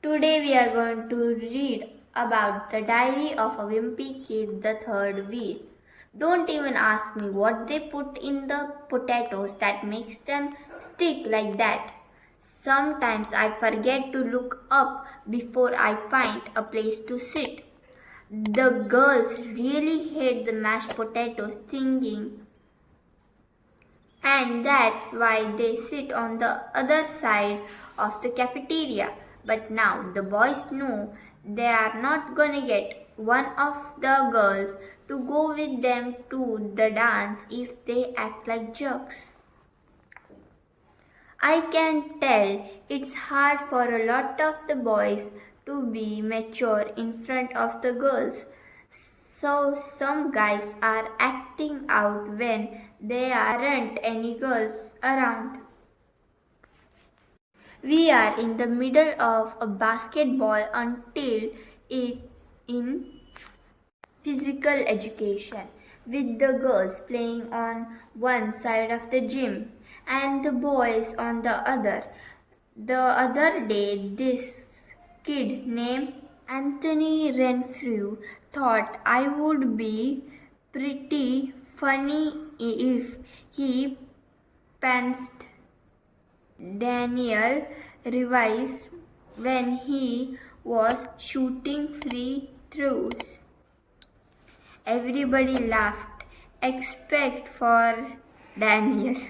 Today we are going to read about the diary of a wimpy kid, the third week. Don't even ask me what they put in the potatoes that makes them stick like that. Sometimes I forget to look up before I find a place to sit. The girls really hate the mashed potatoes thinking, and that's why they sit on the other side of the cafeteria. But now the boys know they are not gonna get one of the girls to go with them to the dance if they act like jerks. I can tell it's hard for a lot of the boys to be mature in front of the girls. So some guys are acting out when there aren't any girls around. We are in the middle of a basketball until it in physical education, with the girls playing on one side of the gym and the boys on the other. The other day, this kid named Anthony Renfrew thought I would be pretty funny if he pantsed Daniel revised when he was shooting free throws. Everybody laughed except for Daniel.